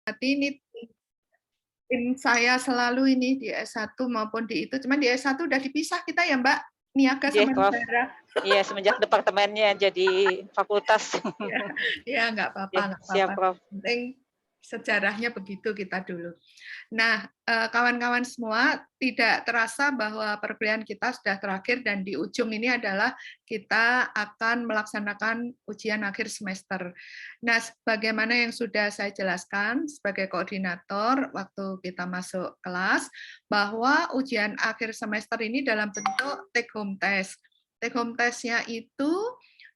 Berarti ini tim saya selalu ini di S1 maupun di itu, cuman di S1 udah dipisah kita ya Mbak, niaga sama Prof. negara. Iya, semenjak departemennya jadi fakultas. Ya nggak apa-apa, nggak Siap, apa-apa. Prof. Penting sejarahnya begitu kita dulu. Nah, kawan-kawan semua, tidak terasa bahwa perkuliahan kita sudah terakhir dan di ujung ini adalah kita akan melaksanakan ujian akhir semester. Nah, sebagaimana yang sudah saya jelaskan sebagai koordinator waktu kita masuk kelas, bahwa ujian akhir semester ini dalam bentuk take home test. Take home test-nya itu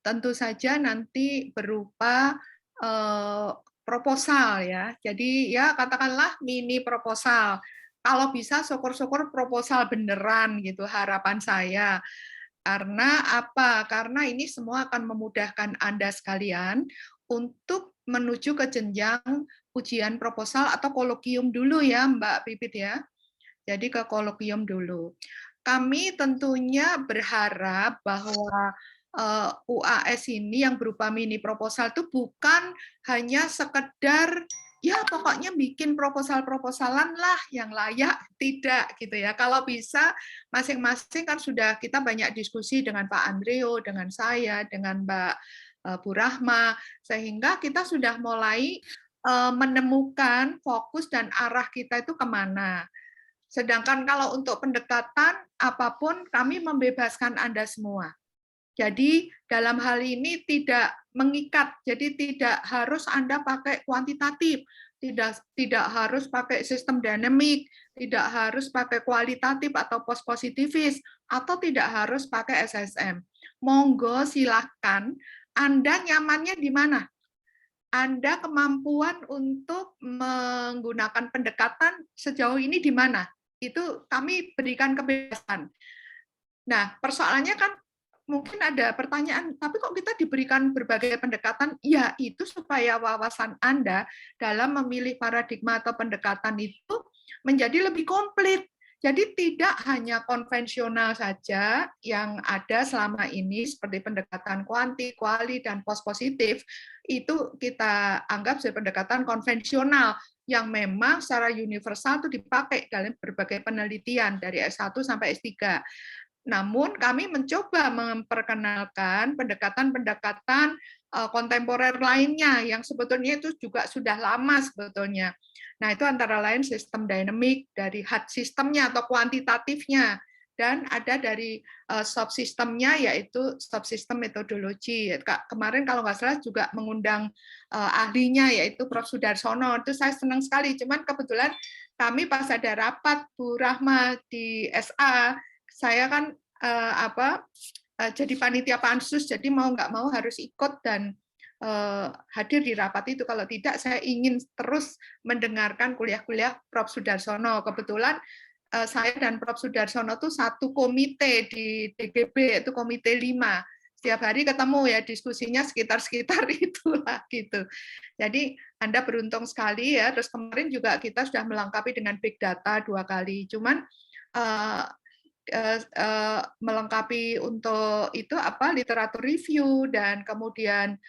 tentu saja nanti berupa proposal ya. Jadi ya katakanlah mini proposal. Kalau bisa syukur-syukur proposal beneran gitu harapan saya. Karena apa? Karena ini semua akan memudahkan Anda sekalian untuk menuju ke jenjang ujian proposal atau kolokium dulu ya Mbak Pipit ya. Jadi ke kolokium dulu. Kami tentunya berharap bahwa UAS ini yang berupa mini proposal itu bukan hanya sekedar ya pokoknya bikin proposal-proposalan lah yang layak, tidak gitu ya. Kalau bisa masing-masing kan sudah kita banyak diskusi dengan Pak Andreo, dengan saya, dengan Mbak Bu Rahma, sehingga kita sudah mulai menemukan fokus dan arah kita itu kemana. Sedangkan kalau untuk pendekatan apapun kami membebaskan Anda semua. Jadi dalam hal ini tidak mengikat, jadi tidak harus Anda pakai kuantitatif, tidak harus pakai sistem dinamik, tidak harus pakai kualitatif atau post positivis, atau tidak harus pakai SSM. Monggo silakan, Anda nyamannya di mana? Anda kemampuan untuk menggunakan pendekatan sejauh ini di mana? Itu kami berikan kebebasan. Nah, persoalannya kan mungkin ada pertanyaan, tapi kok kita diberikan berbagai pendekatan? Ya, itu supaya wawasan Anda dalam memilih paradigma atau pendekatan itu menjadi lebih komplit. Jadi tidak hanya konvensional saja yang ada selama ini seperti pendekatan kuanti, kuali, dan post positif, itu kita anggap sebagai pendekatan konvensional yang memang secara universal itu dipakai dalam berbagai penelitian dari S1 sampai S3. Namun kami mencoba memperkenalkan pendekatan-pendekatan kontemporer lainnya yang sebetulnya itu juga sudah lama sebetulnya. Nah, itu antara lain sistem dinamik dari hard sistemnya atau kuantitatifnya, dan ada dari subsistemnya yaitu subsistem metodologi. Kemarin kalau nggak salah juga mengundang ahlinya yaitu Prof. Sudarsono. Itu saya senang sekali. Cuman kebetulan kami pas ada rapat Bu Rahma di SA, saya kan jadi panitia pansus, jadi mau nggak mau harus ikut dan hadir di rapat itu. Kalau tidak, saya ingin terus mendengarkan kuliah-kuliah Prof. Sudarsono. Kebetulan saya dan Prof. Sudarsono itu satu komite di DGB, itu komite 5. Setiap hari ketemu ya, diskusinya sekitar itulah gitu. Jadi Anda beruntung sekali ya. Terus kemarin juga kita sudah melengkapi dengan big data 2 kali. Cuman melengkapi untuk itu literatur review dan kemudian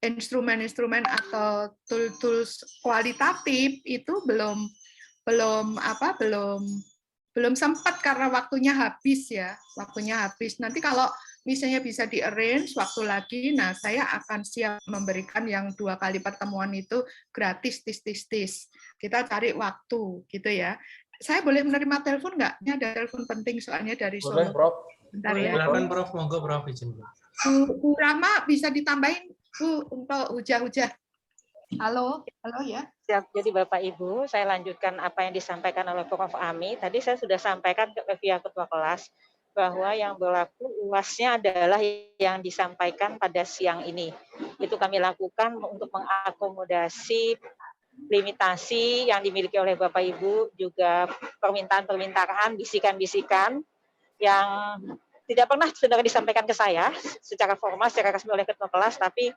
instrumen-instrumen atau tools kualitatif itu belum sempat karena waktunya habis ya, Nanti kalau misalnya bisa di-arrange waktu lagi, nah saya akan siap memberikan yang 2 kali pertemuan itu gratis, tis. Kita cari waktu gitu ya. Saya boleh menerima telepon nggak? Ini ada telepon penting soalnya dari Solo. Boleh, Prof. Bentar Boleh, ya. silakan, Prof. Monggo, Prof. Izin. Bu Rama bisa ditambahin, Bu, untuk hujah-hujah. Halo ya. Siap. Jadi Bapak Ibu, saya lanjutkan apa yang disampaikan oleh Prof. Ami. Tadi saya sudah sampaikan ke via ketua kelas bahwa yang berlaku UAS-nya adalah yang disampaikan pada siang ini. Itu kami lakukan untuk mengakomodasi limitasi yang dimiliki oleh Bapak Ibu, juga permintaan-permintaan, bisikan-bisikan yang tidak pernah sebenarnya disampaikan ke saya secara formal, secara resmi oleh ketua kelas, tapi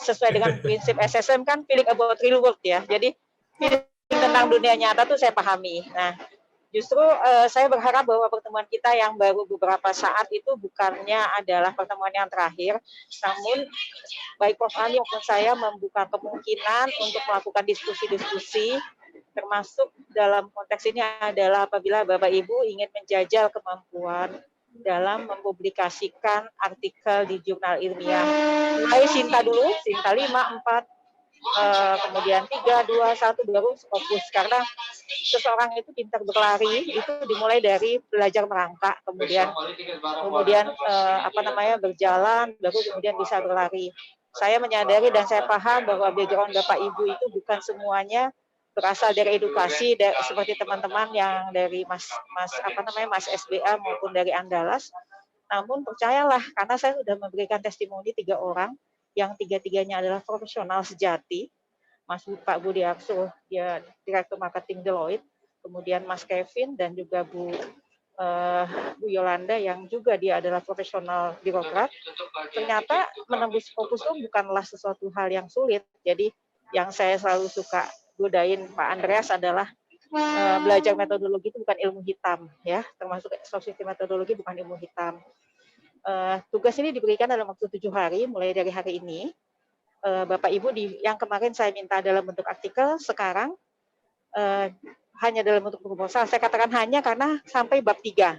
sesuai dengan prinsip SSM kan feeling about real world ya. Jadi feeling tentang dunia nyata tuh saya pahami. Nah, Justru saya berharap bahwa pertemuan kita yang baru beberapa saat itu bukannya adalah pertemuan yang terakhir, namun baik Prof. Ami maupun saya membuka kemungkinan untuk melakukan diskusi-diskusi, termasuk dalam konteks ini adalah apabila Bapak Ibu ingin menjajal kemampuan dalam mempublikasikan artikel di jurnal ilmiah. Mulai Sinta dulu, Sinta 5, 4, kemudian 3, 2, 1 baru fokus, karena seseorang itu pintar berlari itu dimulai dari belajar merangkak, kemudian berjalan, baru kemudian bisa berlari. Saya menyadari dan saya paham bahwa background Bapak Ibu itu bukan semuanya berasal dari edukasi, seperti teman-teman yang dari Mas SBA maupun dari Andalas. Namun percayalah, karena saya sudah memberikan testimoni 3 orang, yang tiga-tiganya adalah profesional sejati. Pak Budi Arso, dia Direktur Marketing Deloitte, kemudian Mas Kevin dan juga Bu Yolanda yang juga dia adalah profesional birokrat. Ternyata menembus fokus itu bukanlah sesuatu hal yang sulit. Jadi yang saya selalu suka godain Pak Andreas adalah belajar metodologi itu bukan ilmu hitam, ya, termasuk society metodologi bukan ilmu hitam. Tugas ini diberikan dalam waktu 7 hari, mulai dari hari ini. Bapak Ibu yang kemarin saya minta dalam bentuk artikel, sekarang hanya dalam bentuk proposal. Saya katakan hanya karena sampai bab 3.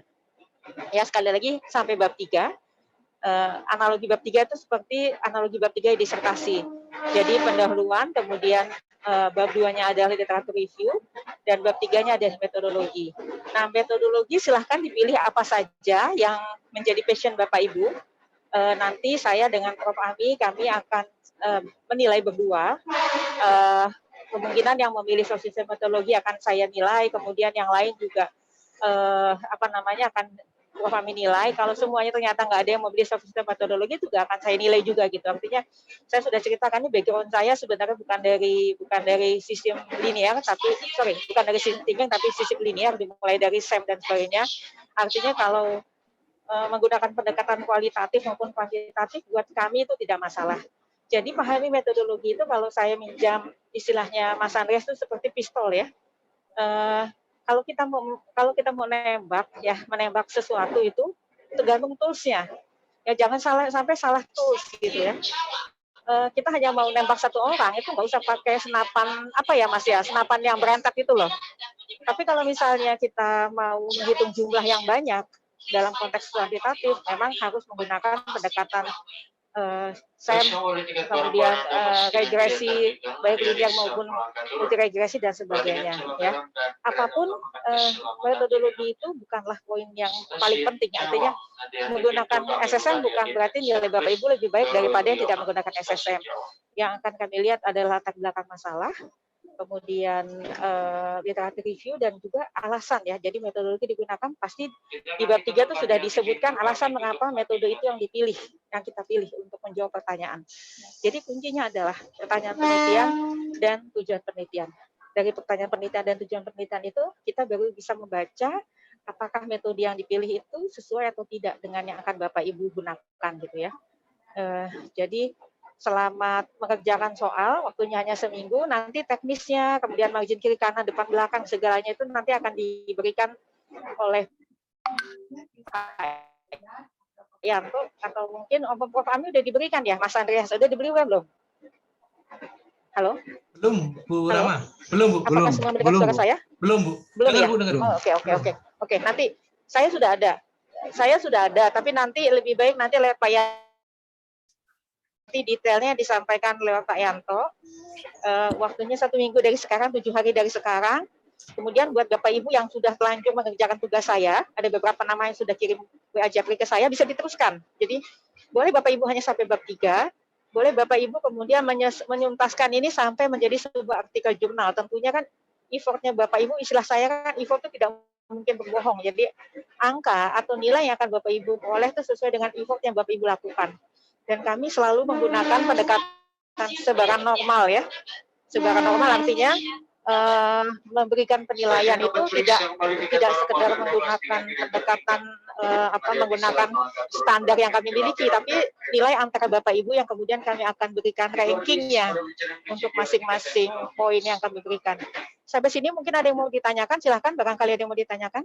Ya, sekali lagi sampai bab 3. Analogi bab 3 itu seperti analogi bab 3 disertasi. Jadi pendahuluan, kemudian bab 2-nya adalah literatur review, dan bab 3-nya adalah metodologi. Nah, metodologi silahkan dipilih apa saja yang menjadi passion Bapak Ibu. Nanti saya dengan Prof. Ami, kami akan menilai berdua. Kemungkinan yang memilih sosial metodologi akan saya nilai, kemudian yang lain juga akan Prof. Ami nilai. Kalau semuanya ternyata nggak ada yang memilih sosial metodologi, juga akan saya nilai juga gitu. Artinya saya sudah ceritakan ini background saya sebenarnya bukan dari sistem linear, bukan dari sistem thinking, tapi sistem linear, dimulai dari SEM dan sebagainya. Artinya kalau menggunakan pendekatan kualitatif maupun kuantitatif buat kami itu tidak masalah. Jadi pahami metodologi itu, kalau saya minjam istilahnya Mas Andreas, itu seperti pistol, ya. Kalau kita mau menembak sesuatu itu tergantung toolsnya. Ya jangan sampai salah tools gitu, ya. Kita hanya mau nembak satu orang itu nggak usah pakai senapan senapan yang berantak itu loh. Tapi kalau misalnya kita mau menghitung jumlah yang banyak dalam konteks kuantitatif, memang harus menggunakan pendekatan SEM, kemudian regresi, baik linear maupun multiregresi dan sebagainya. Ya, apapun metodologi itu bukanlah poin yang paling penting. Artinya menggunakan SSM bukan berarti nilai Bapak Ibu lebih baik daripada yang tidak menggunakan SSM. Yang akan kami lihat adalah latar belakang masalah, kemudian literatur review, dan juga alasan, ya. Jadi metodologi digunakan pasti di bab 3 itu sudah disebutkan alasan mengapa metode itu yang kita pilih untuk menjawab pertanyaan. Jadi kuncinya adalah pertanyaan penelitian dan tujuan penelitian. Dari pertanyaan penelitian dan tujuan penelitian itu kita baru bisa membaca apakah metode yang dipilih itu sesuai atau tidak dengan yang akan Bapak Ibu gunakan gitu, ya. Jadi selamat mengerjakan soal, waktunya hanya seminggu, nanti teknisnya, kemudian margin kiri kanan depan belakang segalanya itu nanti akan diberikan oleh Pak Yanto, atau mungkin Prof. Ami udah diberikan, ya Mas Andreas, udah diberikan belum? Halo? Belum, Bu Rama. Belum, Bu. Apakah semua mendengar suara saya? Belum, Bu. Belum, dengar, ya? Bu, dengar. Oke, nanti saya sudah ada, tapi nanti lebih baik nanti lewat Pak Yanto. Detailnya disampaikan lewat Pak Yanto. Waktunya 1 minggu dari sekarang, 7 hari dari sekarang. Kemudian buat Bapak Ibu yang sudah telanjur mengerjakan tugas saya, ada beberapa nama yang sudah kirim WA Japri ke saya, bisa diteruskan. Jadi boleh Bapak Ibu hanya sampai bab 3, boleh Bapak Ibu kemudian menyuntaskan ini sampai menjadi sebuah artikel jurnal. Tentunya kan effortnya Bapak Ibu, istilah saya kan effort itu tidak mungkin berbohong. Jadi angka atau nilai yang akan Bapak Ibu peroleh itu sesuai dengan effort yang Bapak Ibu lakukan. Dan kami selalu menggunakan pendekatan sebaran normal, ya. Sebaran normal artinya memberikan penilaian itu tidak sekedar menggunakan pendekatan menggunakan standar yang kami miliki, tapi nilai antara Bapak Ibu yang kemudian kami akan berikan rankingnya untuk masing-masing poin yang kami berikan. Sampai sini mungkin ada yang mau ditanyakan, silahkan, barangkali ada yang mau ditanyakan.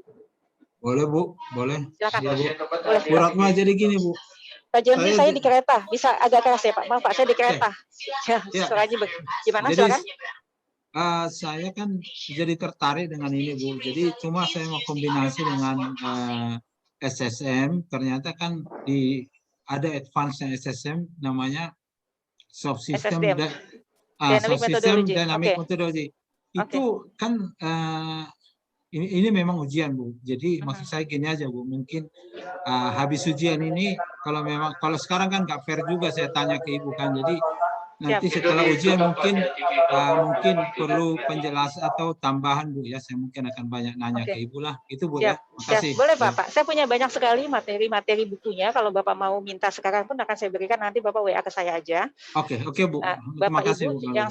Boleh Bu, boleh. Silakan. Ya, Bu. Boleh. Bu Ratma, jadi gini Bu. Pak Jonsi, saya Saya- di kereta, bisa agak keras ya Pak, maaf Pak, saya di kereta. Ya, Ya. suaranya gimana, Jadi silakan. saya kan jadi tertarik dengan ini Bu. Jadi cuma saya mau kombinasi dengan SSM. Ternyata kan ada advance SSM namanya soft system SSDM. dan Dynamic soft system methodology. dynamic Oke. methodology. Oke. Itu kan ini memang ujian Bu. Jadi maksud saya gini aja Bu, mungkin habis ujian ini kalau sekarang kan nggak fair juga saya tanya ke Ibu kan. Jadi nanti Siap. setelah ujian mungkin perlu penjelasan atau tambahan Bu ya. Saya mungkin akan banyak nanya Oke. ke Ibu lah. Itu Bu Siap, ya. Makasih. siap. Boleh Bapak, saya punya banyak sekali materi-materi bukunya. Kalau Bapak mau minta sekarang pun akan saya berikan, nanti Bapak WA ke saya aja. Oke Bu. Bapak Terima kasih Ibu, Bu. yang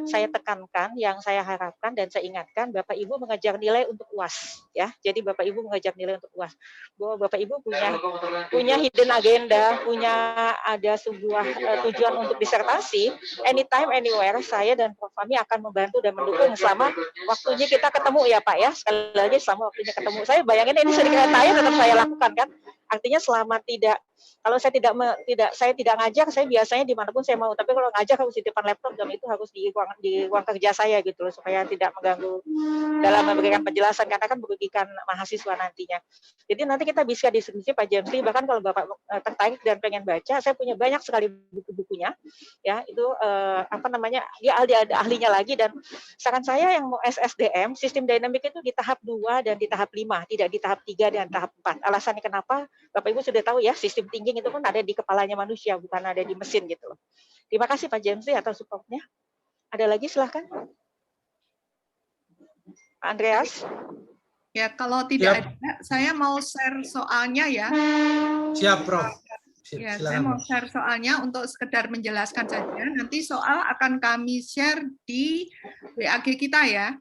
saya tekankan, yang saya harapkan dan saya ingatkan, Bapak Ibu mengejar nilai untuk UAS, ya. Jadi Bapak Ibu mengejar nilai untuk UAS. Bahwa Bapak Ibu punya hidden agenda, punya ada sebuah tujuan untuk disertasi. Anytime, anywhere, saya dan Prof. Fahmi akan membantu dan mendukung selama waktunya kita ketemu ya Pak ya. Sekali lagi selama waktunya ketemu. Saya bayangin ini saya di kereta ya tetap saya lakukan kan. Artinya selama kalau saya tidak ngajar, saya biasanya dimanapun saya mau. Tapi kalau ngajar harus di depan laptop dan itu harus di ruang kerja saya gitu loh, supaya tidak mengganggu dalam memberikan penjelasan karena kan merugikan mahasiswa nantinya. Jadi nanti kita bisa diskusi Pak Jamsi, bahkan kalau Bapak tertarik dan pengen baca, saya punya banyak sekali buku-bukunya. Ya, itu dia ahlinya lagi, dan saran saya yang mau SSDM, sistem dinamik itu di tahap 2 dan di tahap 5, tidak di tahap 3 dan tahap 4. Alasannya kenapa? Bapak Ibu sudah tahu ya, sistem thinking itu kan ada di kepalanya manusia, bukan ada di mesin gitu loh. Terima kasih Pak Jamsi atas supportnya. Ada lagi silahkan. Pak Andreas. Ya, kalau tidak ada, saya mau share soalnya ya. Siap, Prof. Ya, Silakan, saya mau Prof. share soalnya untuk sekedar menjelaskan saja. Nanti soal akan kami share di WAG kita ya.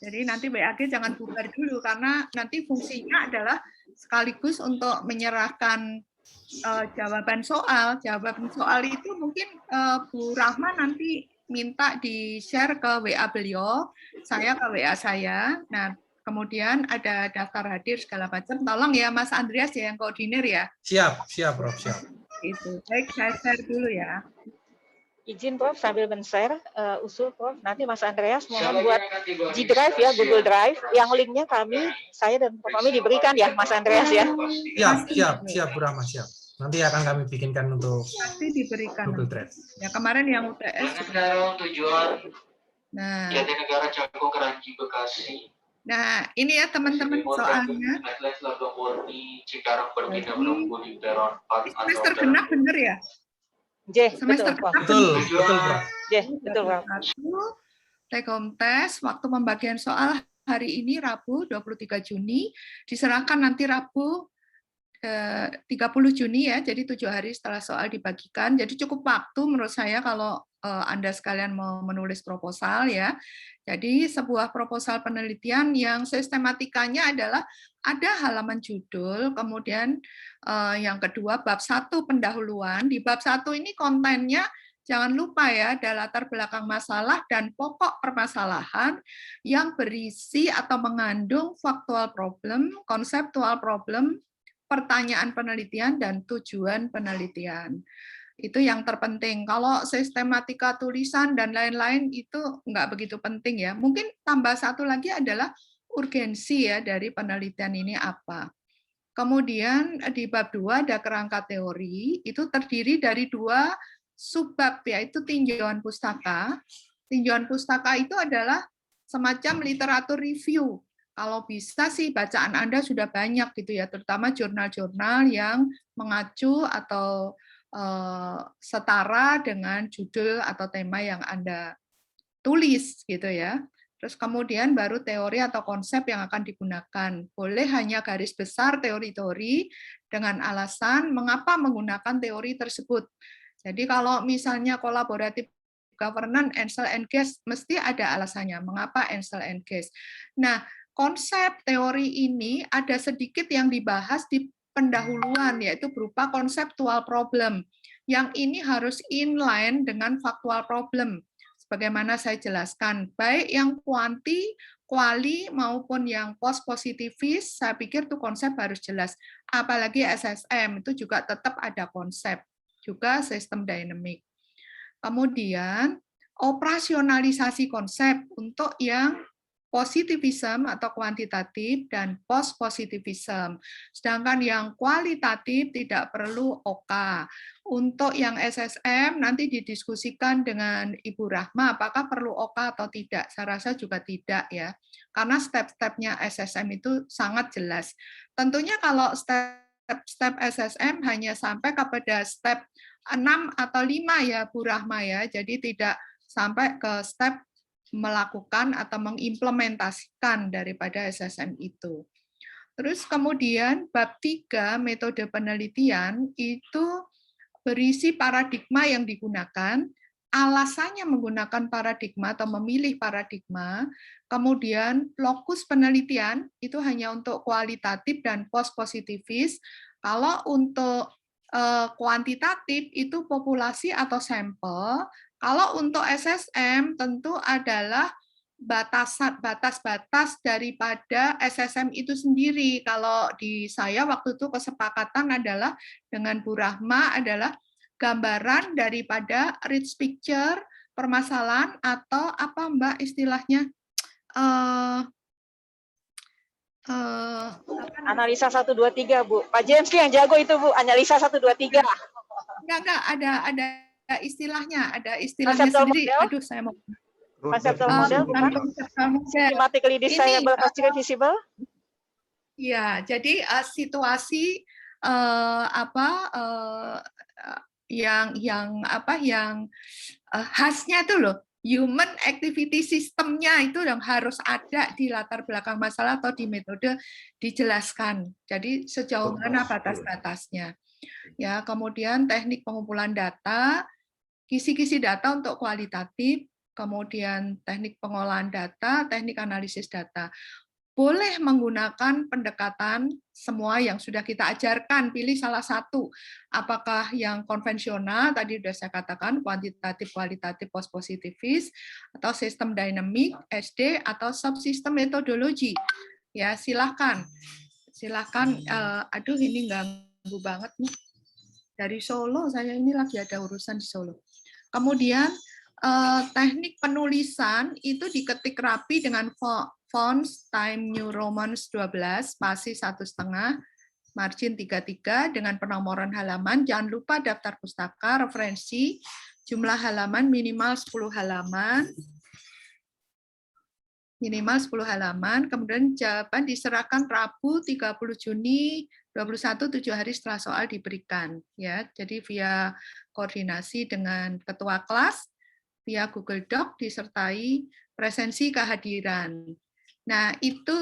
Jadi nanti WAG jangan bubar dulu karena nanti fungsinya adalah sekaligus untuk menyerahkan jawaban soal. Jawaban soal itu mungkin Bu Rahma nanti minta di-share ke WA beliau, saya ke WA saya. Nah, kemudian ada daftar hadir segala macam. Tolong ya Mas Andreas ya yang koordinir ya. Siap, Prof. Siap. Itu. Baik, saya share dulu ya. Izin Prof sambil men-share usul Prof. Nanti Mas Andreas mohon buat G Drive ya, Google Drive. Yang linknya saya dan Prof. Kami diberikan ya Mas Andreas ya. Siap, Bu Rahma, siap. Nanti akan kami bikinkan untuk pasti diberikan Google Drive. Ya, kemarin yang UTS juga. Nah, Jatinegara Cakung Keranji Bekasi. Nah, ini ya teman-teman soalnya. Semester genap bener ya? Semester genap betul, Prof. Betul, Prof. Take home test, waktu pembagian soal hari ini Rabu 23 Juni, diserahkan nanti Rabu 30 Juni ya, jadi 7 hari setelah soal dibagikan. Jadi cukup waktu menurut saya kalau Anda sekalian mau menulis proposal ya. Jadi sebuah proposal penelitian yang sistematikanya adalah ada halaman judul, kemudian yang kedua bab 1 pendahuluan. Di bab 1 ini kontennya jangan lupa ya, ada latar belakang masalah dan pokok permasalahan yang berisi atau mengandung factual problem, conceptual problem, pertanyaan penelitian, dan tujuan penelitian. Itu yang terpenting. Kalau sistematika tulisan dan lain-lain itu nggak begitu penting ya. Mungkin tambah satu lagi adalah urgensi ya dari penelitian ini apa. Kemudian di bab 2 ada kerangka teori, itu terdiri dari 2 subbab, yaitu tinjauan pustaka. Tinjauan pustaka itu adalah semacam literatur review. Kalau bisa sih bacaan Anda sudah banyak gitu ya, terutama jurnal-jurnal yang mengacu atau setara dengan judul atau tema yang Anda tulis gitu ya. Terus kemudian baru teori atau konsep yang akan digunakan. Boleh hanya garis besar teori-teori dengan alasan mengapa menggunakan teori tersebut. Jadi kalau misalnya kolaboratif governance, Ansel and Guest, mesti ada alasannya. Mengapa Ansel and Guest? Nah, konsep teori ini ada sedikit yang dibahas di pendahuluan, yaitu berupa conceptual problem. Yang ini harus inline dengan factual problem. sebagaimana saya jelaskan, baik yang kuali maupun yang post positivis, saya pikir tuh konsep harus jelas. Apalagi SSM itu juga tetap ada konsep, juga sistem dynamic. Kemudian operasionalisasi konsep untuk yang positivism atau kuantitatif dan post positivism. Sedangkan yang kualitatif tidak perlu OK. Untuk yang SSM nanti didiskusikan dengan Ibu Rahma apakah perlu OK atau tidak. Saya rasa juga tidak ya. Karena step-stepnya SSM itu sangat jelas. Tentunya kalau step SSM hanya sampai kepada step 6 atau 5 ya Bu Rahma ya. Jadi tidak sampai ke step melakukan atau mengimplementasikan daripada SSM itu. Terus kemudian bab 3 metode penelitian itu berisi paradigma yang digunakan, alasannya menggunakan paradigma atau memilih paradigma, kemudian lokus penelitian itu hanya untuk kualitatif dan post positivis. Kalau untuk kuantitatif itu populasi atau sampel. Kalau untuk SSM tentu adalah batas-batas daripada SSM itu sendiri. Kalau di saya waktu itu kesepakatan adalah dengan Bu Rahma adalah gambaran daripada rich picture permasalahan atau apa Mbak istilahnya analisa 1 2 3 Bu. Pak James yang jago itu Bu, analisa 1 2 3. Enggak ada istilahnya, Conceptual sendiri. model? Aduh, saya mau Conceptual model bukan? conceptual model. Systematically desirable, constantly visible? Ya, jadi situasi yang khasnya itu loh, human activity systemnya itu yang harus ada di latar belakang masalah atau di metode dijelaskan. Jadi sejauh mana batas-batasnya. Ya, kemudian teknik pengumpulan data, kisi-kisi data untuk kualitatif, kemudian teknik pengolahan data, teknik analisis data. Boleh menggunakan pendekatan semua yang sudah kita ajarkan, pilih salah satu. Apakah yang konvensional, tadi sudah saya katakan, kuantitatif, kualitatif, post-positivis, atau sistem dinamik, SD, atau subsistem metodologi. Ya, silakan. Silakan, aduh ini ganggu banget nih. Dari Solo, saya ini lagi ada urusan di Solo. Kemudian, teknik penulisan itu diketik rapi dengan fonts Time New Roman 12, spasi 1,5, margin 33, dengan penomoran halaman. Jangan lupa daftar pustaka, referensi, jumlah halaman minimal 10 halaman. Minimal 10 halaman, kemudian jawaban diserahkan Rabu 30 Juni 21, 7 hari setelah soal diberikan. Ya, jadi via koordinasi dengan ketua kelas, via Google Doc, disertai presensi kehadiran. Nah, itu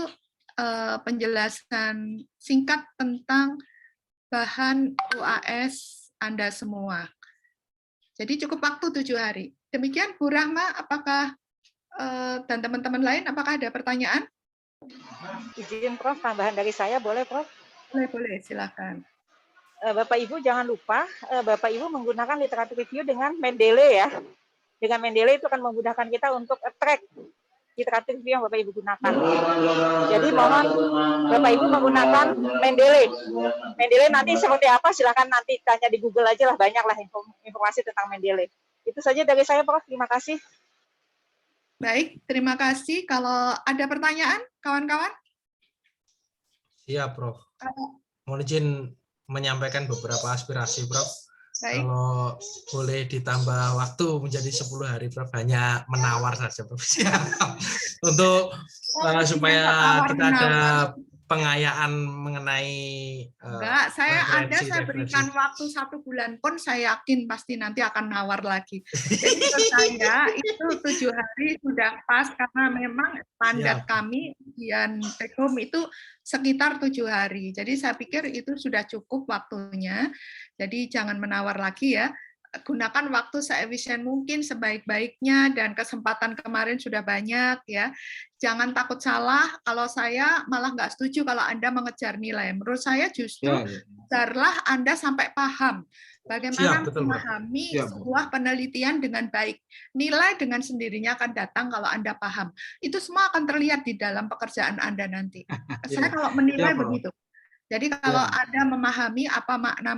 penjelasan singkat tentang bahan UAS Anda semua. Jadi cukup waktu 7 hari. Demikian Bu Rahma, apakah dan teman-teman lain, apakah ada pertanyaan? Izin Prof, tambahan dari saya boleh Prof? Boleh, silakan. Bapak Ibu jangan lupa, Bapak Ibu menggunakan literatur review dengan Mendeley ya. Dengan Mendeley itu akan memudahkan kita untuk track literatur review yang Bapak Ibu gunakan. Jadi mohon Bapak Ibu menggunakan Mendeley. Mendeley nanti seperti apa silakan nanti tanya di Google aja lah, banyak lah informasi tentang Mendeley. Itu saja dari saya Prof, terima kasih. Baik, terima kasih. Kalau ada pertanyaan, kawan-kawan? Siap, Prof. Mohon izin menyampaikan beberapa aspirasi, Prof. Baik. Kalau boleh ditambah waktu menjadi 10 hari, Prof. Hanya menawar saja, Prof. Untuk supaya kita ada pengayaan mengenai enggak, saya berikan waktu 1 bulan pun saya yakin pasti nanti akan nawar lagi. Jadi menurut saya itu 7 hari sudah pas karena memang standar kami ujian take home itu sekitar 7 hari. Jadi saya pikir itu sudah cukup waktunya. Jadi jangan menawar lagi ya. Gunakan waktu seefisien mungkin, sebaik-baiknya, dan kesempatan kemarin sudah banyak ya. Jangan takut salah. Kalau saya malah nggak setuju kalau Anda mengejar nilai. Menurut saya justru kejarlah Anda sampai paham. Bagaimana Siap, betul, Prof. memahami Siap, Bu. sebuah penelitian dengan baik. Nilai dengan sendirinya akan datang kalau Anda paham. Itu semua akan terlihat di dalam pekerjaan Anda nanti. Saya kalau menilai Prof. begitu. Jadi kalau Ya. Anda memahami apa makna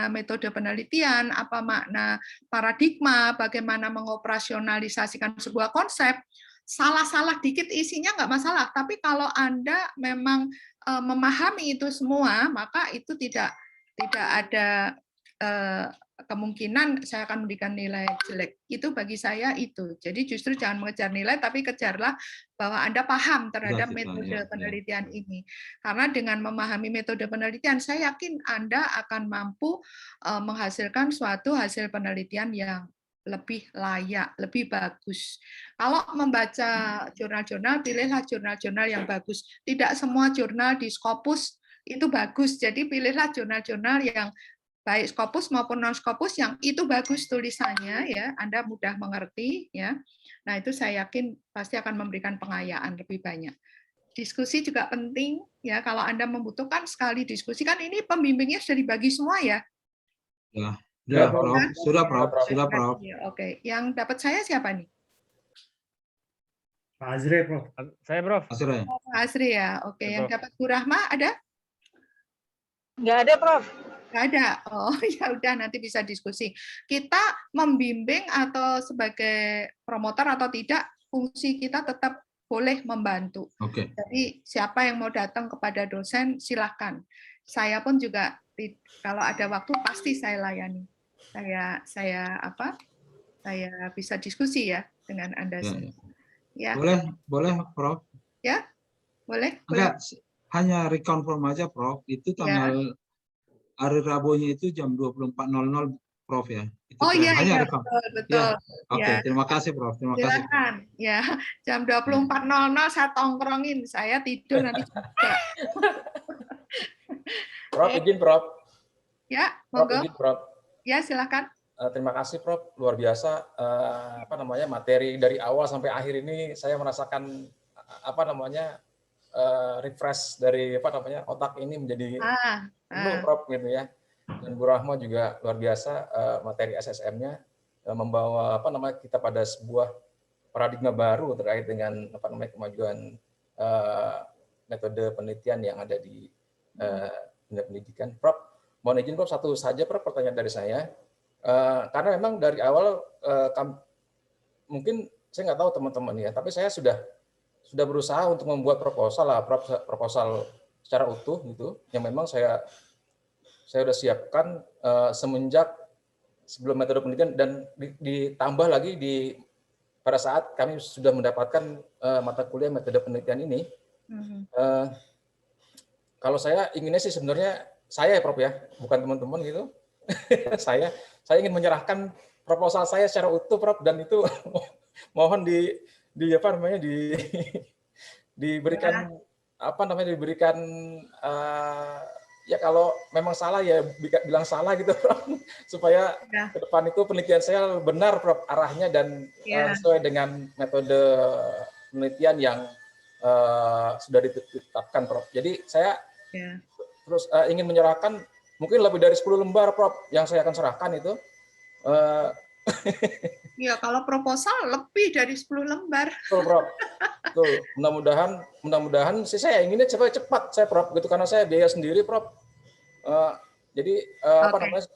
metode penelitian, apa makna paradigma, bagaimana mengoperasionalisasikan sebuah konsep, salah-salah dikit isinya nggak masalah. Tapi kalau Anda memang memahami itu semua, maka itu tidak ada kemungkinan saya akan memberikan nilai jelek. Itu bagi saya itu. Jadi justru jangan mengejar nilai, tapi kejarlah bahwa Anda paham terhadap metode penelitian ini. Karena dengan memahami metode penelitian, saya yakin Anda akan mampu menghasilkan suatu hasil penelitian yang lebih layak, lebih bagus. Kalau membaca jurnal-jurnal, pilihlah jurnal-jurnal yang bagus. Tidak semua jurnal di Scopus itu bagus. Jadi pilihlah jurnal-jurnal yang baik Scopus maupun non Scopus yang itu bagus tulisannya, ya Anda mudah mengerti, ya. Nah itu saya yakin pasti akan memberikan pengayaan lebih banyak. Diskusi juga penting, ya. Kalau Anda membutuhkan sekali diskusi, kan ini pembimbingnya sudah dibagi semua, ya. Ya, Prof. Sudah, Prof. Oke, yang dapat saya siapa nih? Pak Azri, Prof. Saya, Prof. Azri. Oh, Pak Azri ya. Oke, Ya, yang Prof. dapat Bu Rahma ada? Nggak ada, Prof. Nggak ada. Oh, ya udah nanti bisa diskusi. Kita membimbing atau sebagai promotor atau tidak, fungsi kita tetap boleh membantu. Oke. Jadi siapa yang mau datang kepada dosen silahkan. Saya pun juga kalau ada waktu pasti saya layani. Saya bisa diskusi ya dengan Anda semua. Ya. Boleh, Prof. Ya, boleh. Enggak, hanya reconfirm aja, Prof. Itu tanggal hari Rabunya itu jam 24.00, Prof ya. Itu oh iya, hanya betul. Oke, Ya. terima kasih, Prof. Terima kasih. Silakan. Ya, jam 24.00 saya tongkrongin, saya tidur nanti juga. Prof, izin Prof. Ya, Prof, monggo. izin Prof. Ya, silakan. Terima kasih Prof, luar biasa materi dari awal sampai akhir ini saya merasakan refresh dari otak ini menjadi penuh Prof gitu ya. Dan Bu Rahma juga luar biasa materi SSM-nya membawa kita pada sebuah paradigma baru terkait dengan kemajuan metode penelitian yang ada di dunia pendidikan. Prof, mohon izin Prof, satu saja Prof pertanyaan dari saya. Karena memang dari awal mungkin saya nggak tahu teman-teman ya, tapi saya sudah berusaha untuk membuat proposal secara utuh gitu, yang memang saya sudah siapkan semenjak sebelum metode penelitian dan ditambah lagi pada saat kami sudah mendapatkan mata kuliah metode penelitian ini. Kalau saya inginnya sih sebenarnya saya ya Prof ya, bukan teman-teman gitu. Saya ingin menyerahkan proposal saya secara utuh, Prof, dan itu mohon diberikan ya kalau memang salah ya bilang salah gitu, Prof, supaya ke depan itu penelitian saya benar, Prof, arahnya dan sesuai dengan metode penelitian yang sudah ditetapkan, Prof. Jadi saya terus ingin menyerahkan mungkin lebih dari 10 lembar, Prof, yang saya akan serahkan itu. Ya, kalau proposal lebih dari 10 lembar. Betul, Prof. Betul. Mudah-mudahan sih saya inginnya cepat, saya Prof, gitu karena saya biaya sendiri, Prof. Jadi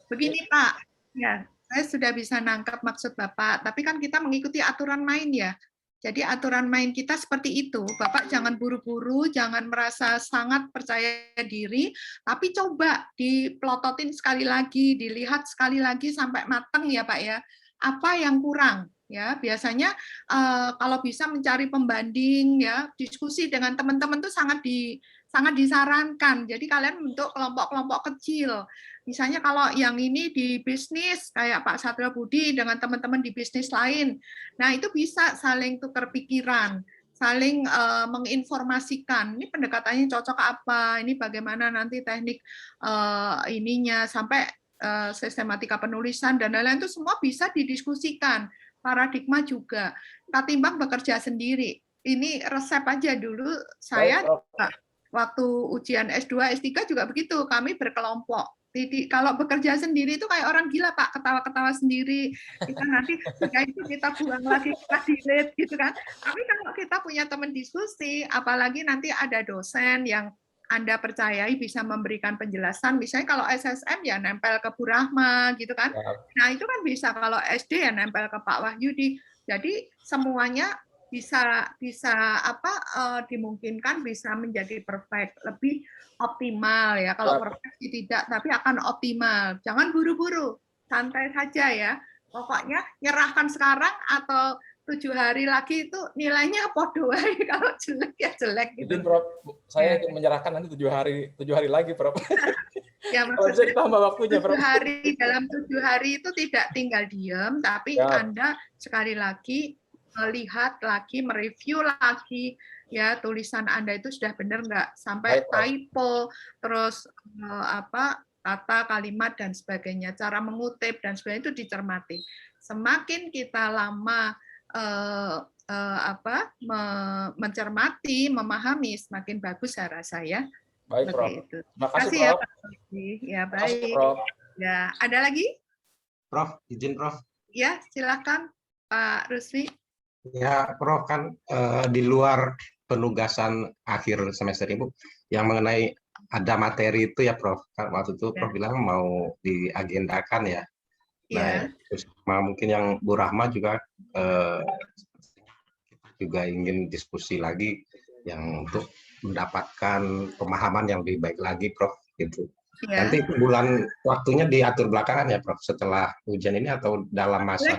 Begini, Pak. Ya, saya sudah bisa nangkap maksud Bapak, tapi kan kita mengikuti aturan main ya. Jadi aturan main kita seperti itu. Bapak jangan buru-buru, jangan merasa sangat percaya diri, tapi coba diplototin sekali lagi, dilihat sekali lagi sampai matang ya Pak ya. Apa yang kurang? Ya, biasanya kalau bisa mencari pembanding ya, diskusi dengan teman-teman itu sangat disarankan. Jadi kalian bentuk kelompok-kelompok kecil. Misalnya kalau yang ini di bisnis, kayak Pak Satrio Budi dengan teman-teman di bisnis lain. Nah, itu bisa saling tukar pikiran, saling menginformasikan. Ini pendekatannya cocok apa, ini bagaimana nanti teknik ininya, sampai sistematika penulisan, dan lain-lain itu semua bisa didiskusikan. Paradigma juga. Ketimbang bekerja sendiri. Ini resep aja dulu saya. Waktu ujian S2, S3 juga begitu, kami berkelompok. Kalau bekerja sendiri itu kayak orang gila, Pak, ketawa-ketawa sendiri. Kita nanti sudah itu kita buang lagi, kita delete gitu kan. Tapi kalau kita punya teman diskusi, apalagi nanti ada dosen yang Anda percayai bisa memberikan penjelasan, misalnya kalau SSM ya nempel ke Bu Rahma gitu kan. Nah, itu kan bisa, kalau SD ya nempel ke Pak Wahyudi. Jadi semuanya bisa dimungkinkan bisa menjadi perfect, lebih optimal ya. Kalau perfect tidak, tapi akan optimal. Jangan buru-buru, santai saja ya. Pokoknya nyerahkan sekarang atau 7 hari lagi itu nilainya podo wae, kalau jelek ya jelek gitu. Mungkin Prof, saya ingin menyerahkan nanti 7 hari lagi, Prof. Ya, kalau bisa ditambah waktunya, Prof. 7 hari, dalam 7 hari itu tidak tinggal diam, tapi Anda sekali lagi melihat lagi, mereview lagi, ya tulisan Anda itu sudah benar nggak, sampai typo, terus kata, kalimat dan sebagainya, cara mengutip dan sebagainya itu dicermati. Semakin kita lama mencermati, memahami, semakin bagus saya rasa ya. Baik, Prof. Terima kasih ya, Pak. Ya, baik. Ya, ada lagi? Prof, izin Prof. Ya, silakan Pak Rusli. Ya, Prof, kan di luar penugasan akhir semester Ibu, yang mengenai ada materi itu ya, Prof. Kan waktu itu Prof bilang mau diagendakan ya. Nah, terus mungkin yang Bu Rahma juga kita ingin diskusi lagi yang untuk mendapatkan pemahaman yang lebih baik lagi, Prof. Gitu. Ya. Nanti bulan waktunya diatur belakangan ya, Prof. Setelah ujian ini atau dalam masa?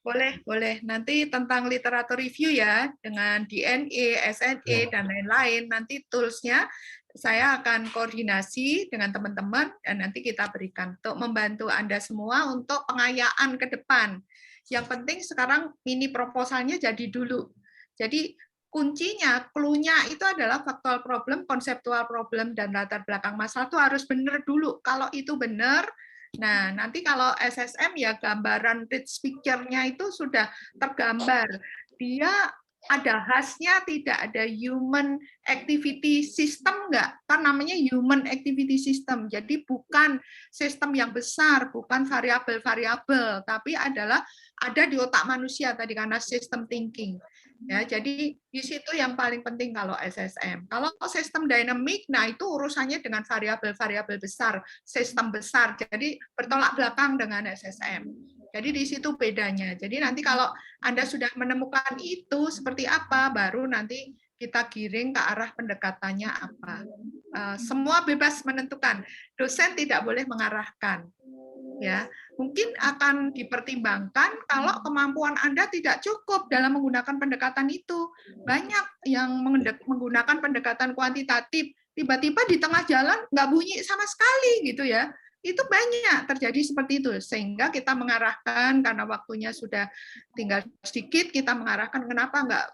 Boleh. Nanti tentang literatur review ya, dengan DNA, SNE, dan lain-lain. Nanti tools-nya saya akan koordinasi dengan teman-teman dan nanti kita berikan untuk membantu Anda semua untuk pengayaan ke depan. Yang penting sekarang mini proposalnya jadi dulu. Jadi kuncinya, clue-nya itu adalah faktual problem, konseptual problem, dan latar belakang masalah itu harus benar dulu. Kalau itu benar, nah nanti kalau SSM ya gambaran rich picture-nya itu sudah tergambar. Dia ada khasnya, tidak ada human activity system enggak? Kan namanya human activity system. Jadi bukan sistem yang besar, bukan variabel-variabel, tapi adalah ada di otak manusia tadi karena system thinking. Ya, jadi di situ yang paling penting kalau SSM. Kalau sistem dynamic, nah itu urusannya dengan variabel-variabel besar, sistem besar. Jadi bertolak belakang dengan SSM. Jadi di situ bedanya. Jadi nanti kalau Anda sudah menemukan itu seperti apa, baru nanti kita giring ke arah pendekatannya apa. Semua bebas menentukan. Dosen tidak boleh mengarahkan. Ya, mungkin akan dipertimbangkan kalau kemampuan Anda tidak cukup dalam menggunakan pendekatan itu. Banyak yang menggunakan pendekatan kuantitatif, tiba-tiba di tengah jalan nggak bunyi sama sekali gitu ya. Itu banyak terjadi seperti itu, sehingga kita mengarahkan karena waktunya sudah tinggal sedikit, kita mengarahkan kenapa nggak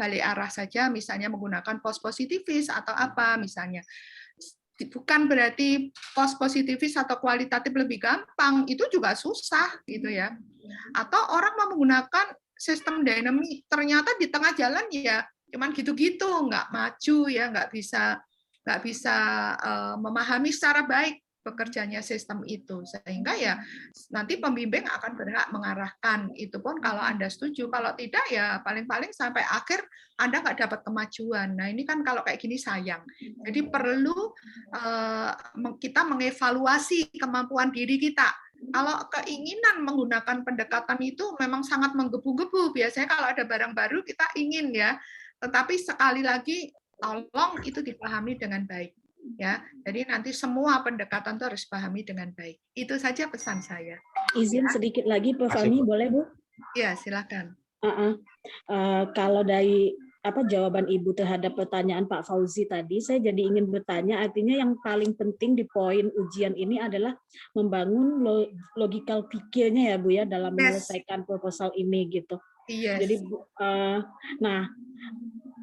balik arah saja, misalnya menggunakan post positivis atau apa misalnya. Bukan berarti post positivis atau kualitatif lebih gampang, itu juga susah gitu ya. Atau orang mau menggunakan sistem dinamik, ternyata di tengah jalan ya cuman gitu-gitu, nggak maju ya, nggak bisa memahami secara baik bekerjanya sistem itu, sehingga ya nanti pembimbing akan berhak mengarahkan. Itu pun kalau Anda setuju, kalau tidak ya paling-paling sampai akhir Anda nggak dapat kemajuan. Nah ini kan kalau kayak gini sayang. Jadi perlu kita mengevaluasi kemampuan diri kita. Kalau keinginan menggunakan pendekatan itu memang sangat menggebu-gebu. Biasanya kalau ada barang baru kita ingin ya, tetapi sekali lagi tolong itu dipahami dengan baik. Ya, jadi nanti semua pendekatan itu harus dipahami dengan baik. Itu saja pesan saya. Izin sedikit lagi, Prof. Ami, boleh Bu? Ya, silakan. Kalau dari jawaban Ibu terhadap pertanyaan Pak Fauzi tadi, saya jadi ingin bertanya, artinya yang paling penting di poin ujian ini adalah membangun logical pikirnya ya Bu ya dalam menyelesaikan proposal ini gitu. Yes. Jadi, nah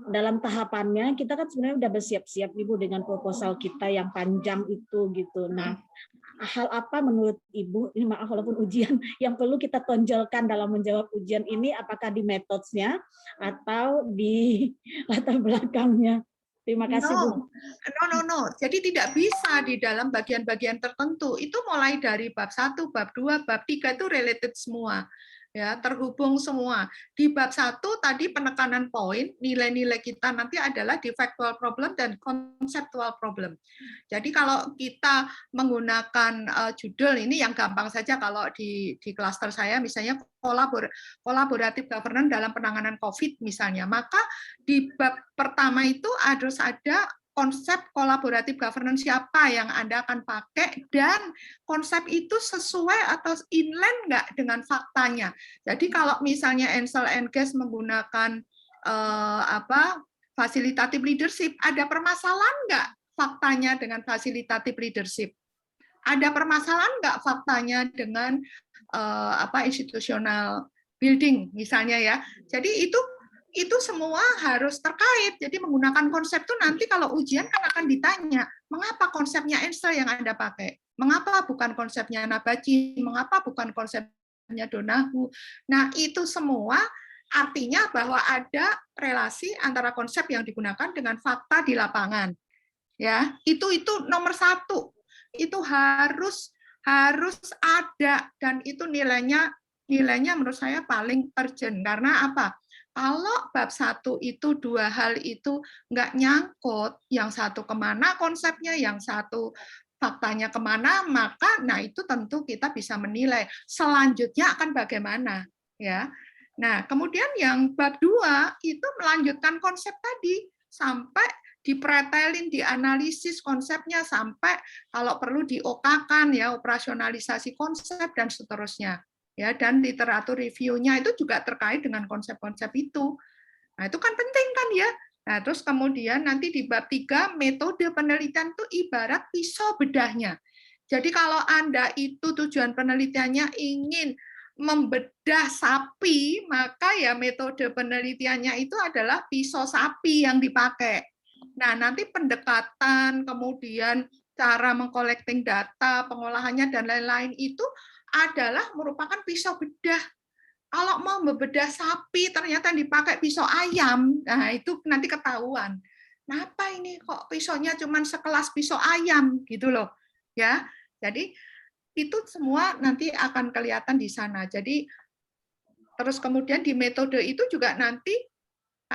dalam tahapannya kita kan sebenarnya udah bersiap-siap Ibu dengan proposal kita yang panjang itu gitu. Nah, hal apa menurut Ibu, ini maaf walaupun ujian, yang perlu kita tonjolkan dalam menjawab ujian ini, apakah di metodenya atau di latar belakangnya? Terima kasih, Bu. No. Jadi tidak bisa di dalam bagian-bagian tertentu. Itu mulai dari bab 1, bab 2, bab 3 itu related semua. Ya, terhubung semua. Di bab 1 tadi penekanan poin, nilai-nilai kita nanti adalah di factual problem dan conceptual problem. Jadi kalau kita menggunakan judul ini yang gampang saja kalau di klaster saya misalnya kolaboratif governance dalam penanganan COVID misalnya, maka di bab pertama itu harus ada konsep kolaboratif governance siapa yang Anda akan pakai dan konsep itu sesuai atau inline nggak dengan faktanya. Jadi kalau misalnya Ansel and Guest menggunakan fasilitatif leadership, ada permasalahan nggak faktanya dengan fasilitatif leadership? Ada permasalahan nggak faktanya dengan institutional building misalnya ya. Jadi itu semua harus terkait. Jadi menggunakan konsep itu nanti kalau ujian kan akan ditanya, mengapa konsepnya Ansel yang Anda pakai? Mengapa bukan konsepnya Nabaji? Mengapa bukan konsepnya Donahu? Nah, itu semua artinya bahwa ada relasi antara konsep yang digunakan dengan fakta di lapangan. Ya, itu nomor 1. Itu harus ada dan itu nilainya menurut saya paling urgent. Karena apa? Kalau bab 1 itu 2 hal itu nggak nyangkut, yang satu kemana konsepnya, yang satu faktanya kemana, maka itu tentu kita bisa menilai selanjutnya akan bagaimana. Ya. Nah, kemudian yang bab 2 itu melanjutkan konsep tadi sampai dipretelin, dianalisis konsepnya sampai kalau perlu diOK-kan ya, operasionalisasi konsep dan seterusnya. Ya, dan literatur review-nya itu juga terkait dengan konsep-konsep itu. Nah, itu kan penting kan ya. Nah, terus kemudian nanti di bab 3 metode penelitian itu ibarat pisau bedahnya. Jadi kalau Anda itu tujuan penelitiannya ingin membedah sapi, maka ya metode penelitiannya itu adalah pisau sapi yang dipakai. Nah, nanti pendekatan, kemudian cara mengcollecting data, pengolahannya dan lain-lain itu adalah merupakan pisau bedah. Kalau mau membedah sapi ternyata dipakai pisau ayam, nah itu nanti ketahuan. Kenapa ini kok pisaunya cuma sekelas pisau ayam gitu loh. Ya. Jadi itu semua nanti akan kelihatan di sana. Jadi terus kemudian di metode itu juga nanti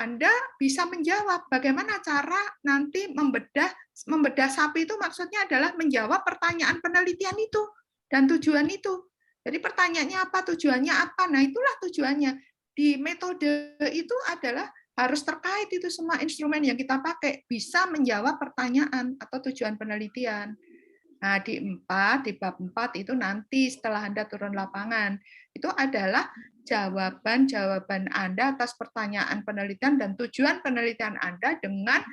Anda bisa menjawab bagaimana cara nanti membedah sapi itu maksudnya adalah menjawab pertanyaan penelitian itu dan tujuan itu. Jadi pertanyaannya apa, tujuannya apa? Nah, itulah tujuannya. Di metode itu adalah harus terkait itu semua instrumen yang kita pakai bisa menjawab pertanyaan atau tujuan penelitian. Nah, di bab 4 itu nanti setelah Anda turun lapangan, itu adalah jawaban-jawaban Anda atas pertanyaan penelitian dan tujuan penelitian Anda dengan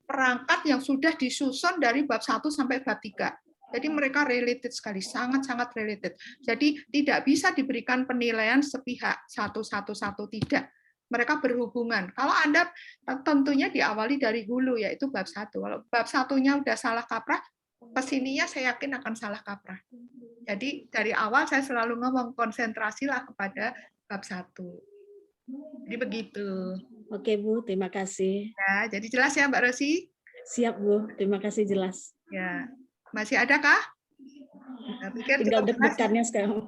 perangkat yang sudah disusun dari bab 1 sampai bab 3. Jadi mereka related sekali, sangat-sangat related. Jadi tidak bisa diberikan penilaian sepihak, satu-satu tidak. Mereka berhubungan. Kalau Anda tentunya diawali dari hulu, yaitu bab 1. Kalau bab 1-nya udah salah kaprah, kesininya saya yakin akan salah kaprah. Jadi dari awal saya selalu ngomong, konsentrasilah kepada bab 1. Jadi begitu. Oke, Bu, terima kasih. Ya, jadi jelas ya Mbak Rosi? Siap, Bu. Terima kasih, jelas. Ya. Masih ada kah? Tinggal deg-degannya sekarang.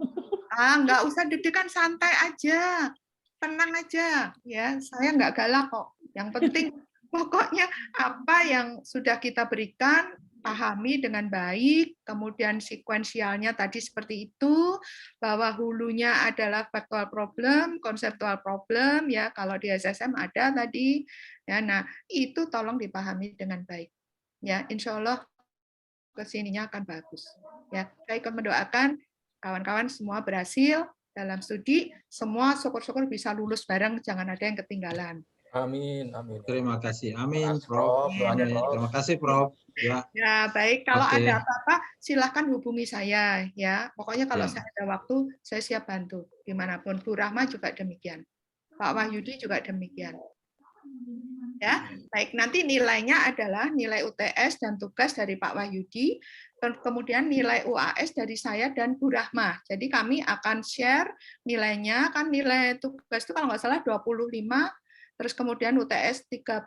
Nggak usah deg-degan, santai aja. Tenang aja. Ya, saya nggak galak kok. Yang penting pokoknya apa yang sudah kita berikan, pahami dengan baik, kemudian sekuensialnya tadi seperti itu, bahwa hulunya adalah factual problem, conceptual problem, ya kalau di SSM ada tadi, ya, nah itu tolong dipahami dengan baik, ya insya Allah kesininya akan bagus. Ya, saya ikut mendoakan kawan-kawan semua berhasil dalam studi, semua syukur-syukur bisa lulus bareng, jangan ada yang ketinggalan. Amin, amin. Terima kasih. Amin, Prof. Amin. Terima kasih, Prof. Ya. Ya, baik. Kalau ada apa-apa, silakan hubungi saya. Ya, pokoknya kalau saya ada waktu, saya siap bantu dimanapun. Bu Rahma juga demikian. Pak Wahyudi juga demikian. Ya, baik. Nanti nilainya adalah nilai UTS dan tugas dari Pak Wahyudi, kemudian nilai UAS dari saya dan Bu Rahma. Jadi kami akan share nilainya, kan nilai tugas itu kalau nggak salah 25, terus kemudian UTS 35,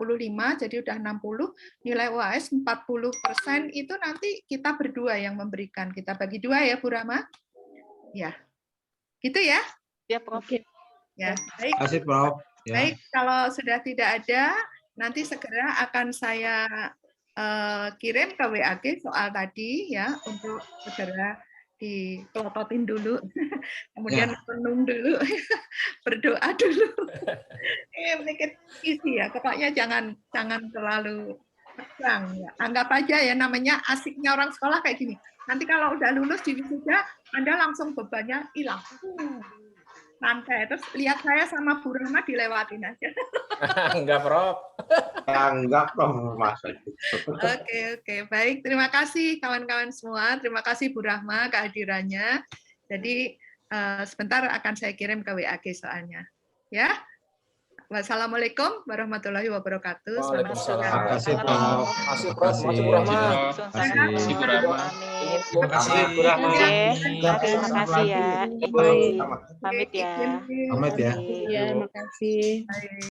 jadi udah 60, nilai UAS 40%, itu nanti kita berdua yang memberikan. Kita bagi dua ya, Bu Rahma? Ya, gitu ya? Ya, Prof. Ya, baik. Terima kasih, Prof. Ya. Baik, kalau sudah tidak ada, nanti segera akan saya kirim ke WAG soal tadi ya, untuk segera dipelototin dulu, kemudian renung dulu, berdoa dulu. Make it easy ya, pokoknya jangan terlalu tegang ya. Anggap aja ya, namanya asiknya orang sekolah kayak gini. Nanti kalau udah lulus di wisuda, Anda langsung bebannya hilang. Santai, terus lihat saya sama Bu Rahma dilewatin aja. Enggak, Prof. Enggak, Prof. Masa itu. Oke, baik. Terima kasih kawan-kawan semua. Terima kasih Bu Rahma kehadirannya. Jadi sebentar akan saya kirim ke WAG soalnya. Ya. Wassalamualaikum warahmatullahi wabarakatuh. Selamat sore. Terima kasih, Prof. Terima kasih, Prof. Terima kasih, Bu Rahma. Terima kasih, Bu Rahma. Terima kasih, Bu Rahma. Terima kasih ya. Baik. Pamit ya. Pamit ya. Ya, terima kasih.